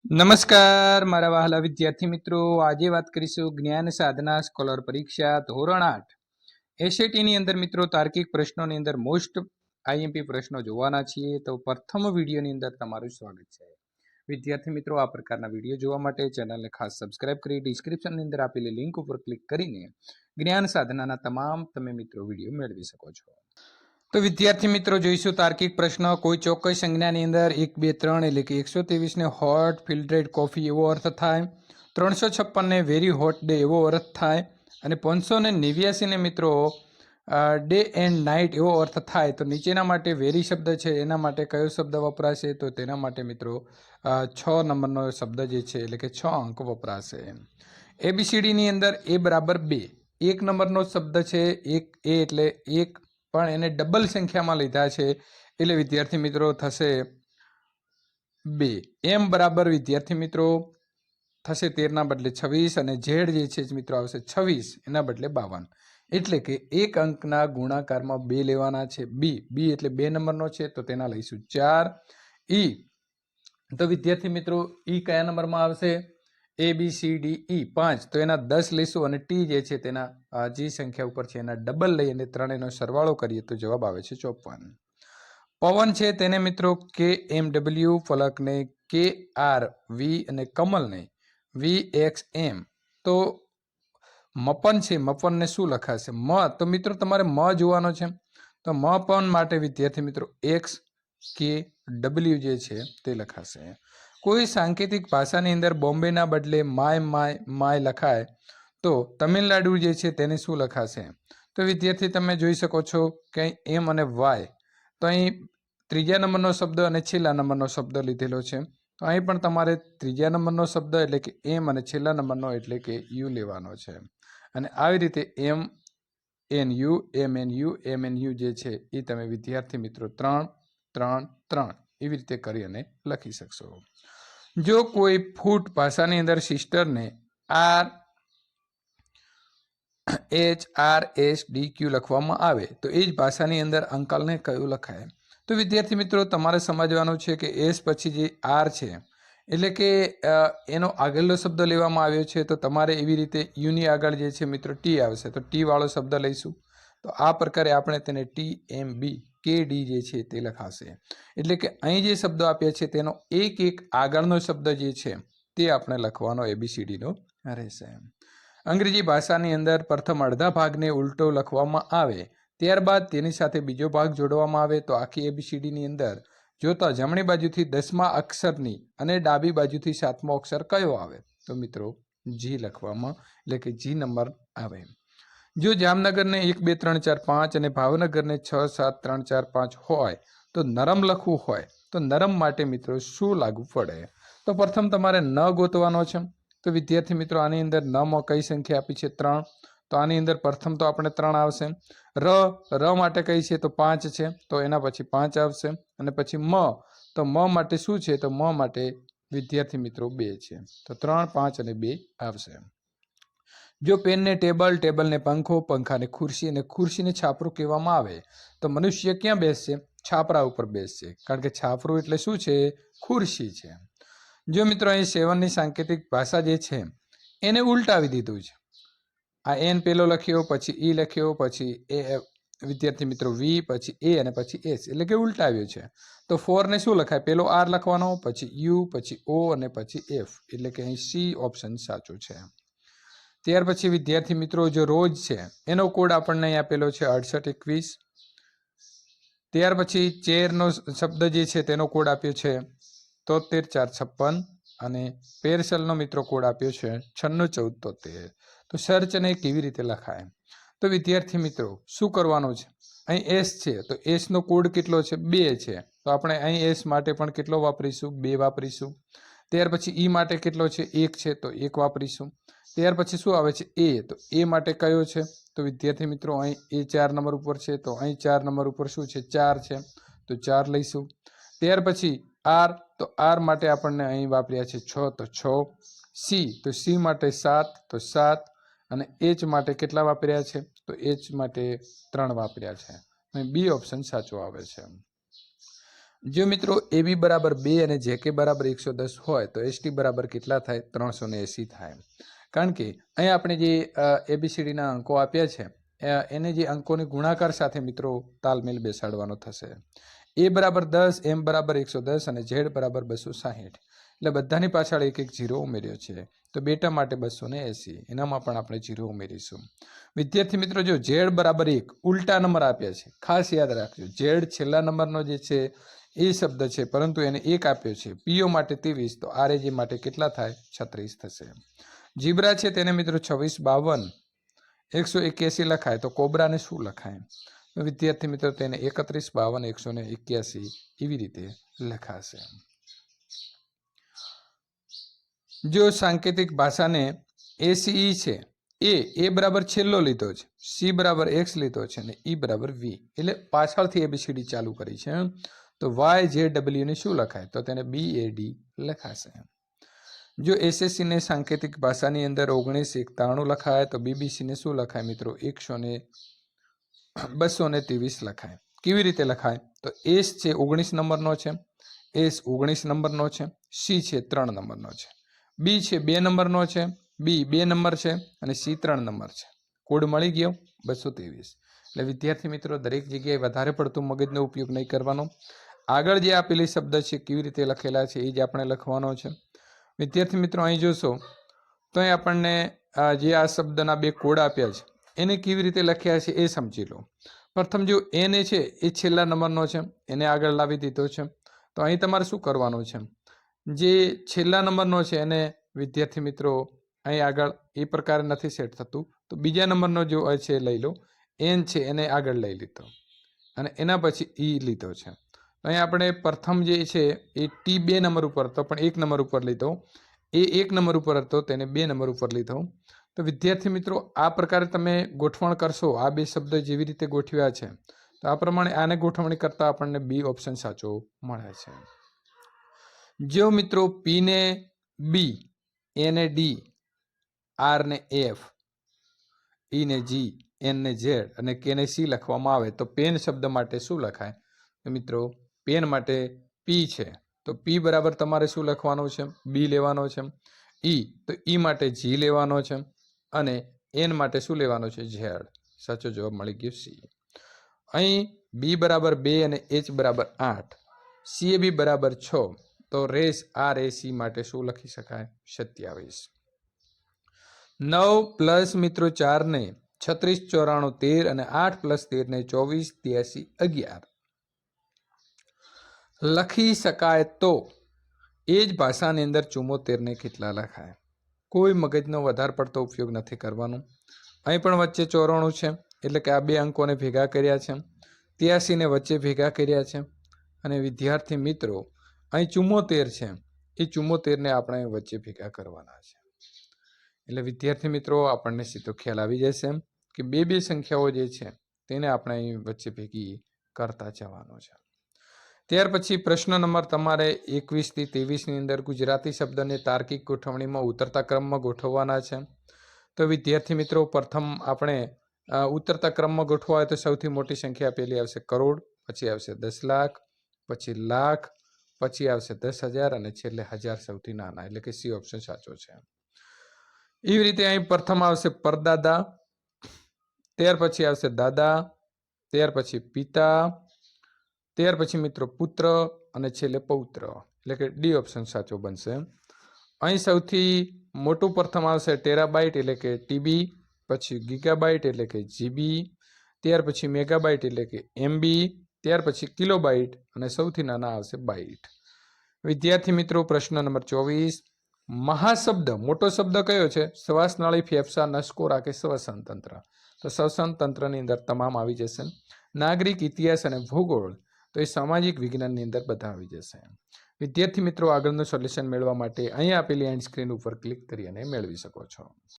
નમસ્કાર મારા વહાલા વિદ્યાર્થી મિત્રો, આજે વાત કરીશું જ્ઞાન સાધના સ્કોલર પરીક્ષા ધોરણ 8 એસએટી અંદર મિત્રો તાર્કિક પ્રશ્નોની અંદર મોસ્ટ આઈએમપી પ્રશ્નો જોવાના છીએ. તો પ્રથમ વિડીયોની અંદર તમારું સ્વાગત છે. વિદ્યાર્થી મિત્રો, આ પ્રકારના વિડીયો જોવા માટે ચેનલને ખાસ સબસ્ક્રાઇબ કરી ડિસ્ક્રિપ્શનની અંદર આપેલી લિંક ઉપર ક્લિક કરીને જ્ઞાન સાધનાના તમામ તમે મિત્રો વિડીયો મેળવી શકો છો. તો વિદ્યાર્થી મિત્રો, જોઈશું તાર્કિક પ્રશ્ન. કોઈ ચોક્કસ સંજ્ઞાની અંદર 1, 2, 3 એટલે કે 123 ને હોટ ફિલ્ટરેડ કોફી એવો અર્થ થાય, 356 ને વેરી હોટ ડે એવો અર્થ થાય, અને 589 ને મિત્રો ડે એન્ડ નાઇટ એવો અર્થ થાય. તો નીચેના માટે વેરી શબ્દ છે, એના માટે કયો શબ્દ વપરાશે? તો તેના માટે મિત્રો 6 નંબરનો શબ્દ જે છે એટલે કે 6 અંક વપરાશે. એબીસીડીની અંદર એ બરાબર 2, 1 નંબરનો શબ્દ છે. એક એ એટલે 1, પણ એને ડબલ સંખ્યામાં લીધા છે એટલે વિદ્યાર્થી મિત્રો થશે 2. એમ બરાબર વિદ્યાર્થી મિત્રો થશે 13 ના બદલે 26, અને ઝેડ જે છે મિત્રો આવશે 26 એના બદલે 52. એટલે કે એક અંકના ગુણાકારમાં 2 લેવાના છે. બી એટલે 2 નંબરનો છે તો તેના લઈશું 4. ઈ તો વિદ્યાર્થી મિત્રો ઈ કયા નંબરમાં આવશે? ABCDE 5, તો એના 10 લઈશું, અને ટી જે છે તેના જે સંખ્યા ઉપર છે એના ડબલ લઈ અને ત્રણેયનો સરવાળો કરીએ તો જવાબ આવે છે 54. પવન છે તેને મિત્રો KMW, ફલકને KRV અને કમલને VXM. તો મપન છે, મપનને શું લખાશે? તો મિત્રો તમારે જોવાનો છે. તો મપન માટે વિદ્યાર્થી મિત્રો XKW જે છે તે લખાશે. કોઈ સાંકેતિક ભાષાની અંદર બોમ્બેના બદલે માય લખાય તો તમિલનાડુ જે છે તેને શું લખાશે? તો વિદ્યાર્થી તમે જોઈ શકો છો કે એમ અને વાય, તો અહીં ત્રીજા નંબરનો શબ્દ અને છેલ્લા નંબરનો શબ્દ લીધેલો છે. તો અહીં પણ તમારે ત્રીજા નંબરનો શબ્દ એટલે કે એમ અને છેલ્લા નંબરનો એટલે કે યુ લેવાનો છે. અને આવી રીતે MNU જે છે એ તમે વિદ્યાર્થી મિત્રો 3, 3, 3 એવી રીતે કરી અને લખી શકશો. જો કોઈ ફૂટ ભાષાની અંદર સિસ્ટરને RHRSDQ લખવામાં આવે તો એ જ ભાષાની અંદર અંકલને કયું લખાય? તો વિદ્યાર્થી મિત્રો તમારે સમજવાનું છે કે એસ પછી જે આર છે એટલે કે એનો આગળનો શબ્દ લેવામાં આવ્યો છે, તો તમારે એવી રીતે યુની આગળ જે છે મિત્રો ટી આવશે, તો ટી વાળો શબ્દ લઈશું. તો આ પ્રકારે આપણે તેને TMB KD જે છે તે લખાશે. એટલે કે અહીં જે શબ્દો આપ્યા છે તેનો એક આગળનો શબ્દ જે છે તે આપણે લખવાનો ABCDનો રહેશે. અંગ્રેજી ભાષાની અંદર પ્રથમ અડધા ભાગને ઉલટો લખવામાં આવે, ત્યારબાદ તેની સાથે બીજો ભાગ જોડવામાં આવે તો આખી ABCDની અંદર જોતા જમણી બાજુથી 10મા અક્ષરની અને ડાબી બાજુથી 7મો અક્ષર કયો આવે? તો મિત્રો જી લખવામાં એટલે કે જી નંબર આવે. જો જામનગરને 1, 2, 3, 4, 5 અને ભાવનગરને 6, 7, 3, 4, 5 હોય તો નરમ લખવું હોય તો નરમ માટે મિત્રો શું લાગુ પડે? તો પ્રથમ તમારે ન ગોતવાનો છે. તો વિદ્યાર્થી મિત્રો આની અંદર ન કઈ સંખ્યા આપી છે? 3. તો આની અંદર પ્રથમ તો આપણે 3 આવશે. ર માટે કઈ છે? તો 5 છે, તો એના પછી 5 આવશે. અને પછી તો માટે શું છે? તો માટે વિદ્યાર્થી મિત્રો 2 છે, તો 3, 5 અને 2 આવશે. જો પેનને ટેબલ, ટેબલને પંખો, પંખાને ખુરશી અને ખુરશીને છાપરું કહેવામાં આવે તો મનુષ્ય ક્યાં બેસશે? છાપરા ઉપર બેસશે, કારણ કે છાપરું એટલે શું છે? ખુરશી છે. જો મિત્રો અહીં 7ની સાંકેતિક ભાષા જે છે એને ઉલટાવી દીધું છે. આ એન પેલો લખ્યો, પછી ઈ લખ્યો, પછી એ વિદ્યાર્થી મિત્રો વી, પછી એ અને પછી એસ એટલે કે ઉલટાવ્યો છે. તો 4 ને શું લખાય? પેલો આર લખવાનો, પછી યુ, પછી ઓ અને પછી એફ, એટલે કે અહીં સી ઓપ્શન સાચું છે. ત્યાર પછી વિદ્યાર્થી મિત્રો જો રોજ છે એનો કોડ આપણને અહીં આપેલો છે 6821. ત્યાર પછી ચેરનો શબ્દ જે છે તેનો કોડ આપ્યો છે 73 456, અને પેરસલનો મિત્રો કોડ આપ્યો છે 96 1473. તો સર્ચ ને કેવી રીતે લખાય? તો વિદ્યાર્થી મિત્રો શું કરવાનું છે? અહીં એસ છે તો એસનો કોડ કેટલો છે? 2 છે, તો આપણે અહીં એસ માટે પણ કેટલો વાપરીશું? 2 વાપરીશું. ત્યાર પછી ઈ માટે કેટલો છે? 1 છે, તો 1 વાપરીશું. ત્યાર પછી શું આવે છે? એ, તો એ માટે કયો છે? તો વિદ્યાર્થી મિત્રો અહીં એ 4 નંબર ઉપર છે, તો અહીં 4 નંબર ઉપર શું છે? 4 છે, તો 4 લઈશું. ત્યાર પછી આર, તો આર માટે આપણને અહીં વાપર્યા છે 6, તો 6. સી, તો સી માટે 7, તો 7. અને એચ માટે કેટલા વાપર્યા છે? તો એચ માટે 3 વાપર્યા છે. અને બી ઓપ્શન સાચો આવે છે. જો મિત્રો AB બરાબર 2 અને JK બરાબર 110 હોય તો ST બરાબર કેટલા થાય? 380 થાય. કારણ કે અહીં આપણે જે ABCDના અંકો આપ્યા છે એને જે અંકોની ગુણાકાર સાથે મિત્રો તાલમેલ બેસાડવાનો થશે. A બરાબર 10, M બરાબર 110 અને Z બરાબર 260. એટલે બધાની પાછળ એક એક ઝીરો ઉમેર્યો છે. તો બેટા માટે 280, એનામાં પણ આપણે ઝીરો ઉમેરીશું. વિદ્યાર્થી મિત્રો, જો Z બરાબર 1 ઉલટા નંબર આપ્યા છે, ખાસ યાદ રાખજો. Z છેલ્લા નંબરનો જે છે એ શબ્દ છે, પરંતુ એને 1 આપ્યો છે. PO માટે 23, તો RAJ માટે કેટલા થાય? 36 થશે. જીબ્રા છે તેને મિત્રો 26, 52, 181 લખાય, તો કોબરાને શું લખાય? તો વિદ્યાર્થી મિત્રો તેને 31, 52, 181 એવી રીતે લખાશે. જો સાંકેતિક ભાષાને ACE છે, A બરાબર છેલ્લો લીધો છે, C બરાબર X લીધો છે અને E બરાબર V, એટલે પાછળથી ABCD ચાલુ કરી છે. તો YJW ને શું લખાય? તો તેને BAD લખાશે. જો SSC ને સાંકેતિક ભાષાની અંદર 1991 લખાય તો BBC ને શું લખાય મિત્રો? 223 લખાય. કેવી રીતે લખાય? તો S છે 19 નંબરનો છે, S 19 નંબરનો છે, C છે 3 નંબરનો છે, B છે 2 નંબરનો છે, B 2 નંબર છે અને C 3 નંબર છે. કોડ મળી ગયો 223. એટલે વિદ્યાર્થી મિત્રો દરેક જગ્યાએ વધારે પડતું મગજનો ઉપયોગ નહીં કરવાનો. આગળ જે આપેલી શબ્દ છે કેવી રીતે લખેલા છે એ જ આપણે લખવાનો છે. વિદ્યાર્થી મિત્રો અહીં જોશો તો અહીં આપણને જે આ શબ્દના 2 કોડ આપ્યા છે એને કેવી રીતે લખ્યા છે એ સમજી લો. પ્રથમ જો એને છે એ છેલ્લા નંબરનો છે, એને આગળ લાવી દીધો છે. તો અહીં તમારે શું કરવાનું છે? જે છેલ્લા નંબરનો છે એને વિદ્યાર્થી મિત્રો અહીં આગળ એ પ્રકારે નથી સેટ થતું, તો બીજા નંબરનો જો છે લઈ લો. એન છે એને આગળ લઈ લીધો અને એના પછી ઈ લીધો છે. અહીં આપણે પ્રથમ જે છે એ T 2 નંબર ઉપર હતો પણ 1 નંબર ઉપર લીધો, એ 1 નંબર ઉપર હતો તેને 2 નંબર ઉપર લીધો. તો વિદ્યાર્થી મિત્રો આ પ્રકારે તમે ગોઠવણ કરશો, આ 2 શબ્દો જેવી રીતે ગોઠવ્યા છે તો આ પ્રમાણે આને ગોઠવણી કરતા આપણને B ઓપ્શન સાચો મળે છે. જો મિત્રો P ને B, A ને D, R ને F, E ને G, N ને Z અને K ને C લખવામાં આવે તો પેન શબ્દ માટે શું લખાય? તો મિત્રો પેન માટે P છે તો P બરાબર તમારે શું લખવાનું છે? B લેવાનો છે. E તો E માટે G લેવાનો છે અને N માટે શું લેવાનો છે? Z. સાચો જવાબ મળી ગયો C. અહીં B બરાબર 2 અને H બરાબર 8, CAB બરાબર 6, તો રેસ RAC માટે શું લખી શકાય? 27. 9 પ્લસ મિત્રો 4 ને 36, 94, 13 અને 8 પ્લસ 13 ને 24, 83, 11 લખી શકાય તો એ જ ભાષાની અંદર 74 ને કેટલા લખાય? કોઈ મગજનો વધારે પડતો ઉપયોગ નથી કરવાનો. અહીં પણ વચ્ચે 94 છે એટલે કે આ 2 અંકોને ભેગા કર્યા છે, 83 ને વચ્ચે ભેગા કર્યા છે અને વિદ્યાર્થી મિત્રો અહીં 74 છે એ 74 ને આપણે વચ્ચે ભેગા કરવાના છે. એટલે વિદ્યાર્થી મિત્રો આપણને સીધો ખ્યાલ આવી જશે કે 2 સંખ્યાઓ જે છે તેને આપણે અહીં વચ્ચે ભેગી કરતા જવાનો છે. ત્યાર પછી પ્રશ્ન નંબર તમારે 21 થી 23 ની અંદર ગુજરાતી શબ્દને તાર્કિક ગોઠવણીમાં ઉતરતા ક્રમમાં ગોઠવવાના છે. તો વિદ્યાર્થી મિત્રો પ્રથમ આપણે ઉતરતા ક્રમમાં ગોઠવવા હોય તો સૌથી મોટી સંખ્યા પહેલી આવશે કરોડ, પછી આવશે 10 લાખ, પછી લાખ, પછી આવશે 10,000 અને છેલ્લે 1000 સૌથી નાના, એટલે કે C ઓપ્શન સાચો છે. એવી રીતે અહીં પ્રથમ આવશે પરદાદા, ત્યાર પછી આવશે દાદા, ત્યાર પછી પિતા, ત્યાર પછી મિત્રો પુત્ર અને છેલ્લે પૌત્ર, એટલે કે D ઓપ્શન સાચો બનશે. અહીં સૌથી મોટું પ્રથમ આવશે ટેરાબાઇટ એટલે કે TB, પછી ગીગાબાઇટ એટલે કે GB, ત્યાર પછી મેગાબાઇટ એટલે કે MB, ત્યાર પછી કિલોબાઇટ અને સૌથી નાના આવશે બાઇટ. વિદ્યાર્થી મિત્રો પ્રશ્ન નંબર 24, મહાશબ્દ મોટો શબ્દ કયો છે? શ્વાસનળી, ફેફસા, નસકોરા કે શ્વસન તંત્ર? તો શ્વસન તંત્રની અંદર તમામ આવી જશે. નાગરિક, ઇતિહાસ અને ભૂગોળ તો એ સામાજિક વિજ્ઞાનની અંદર બધા આવી જશે. વિદ્યાર્થી મિત્રો આગળનું સોલ્યુશન મેળવવા માટે અહીં આપેલી એન્ડ સ્ક્રીન ઉપર ક્લિક કરી અને મેળવી શકો છો.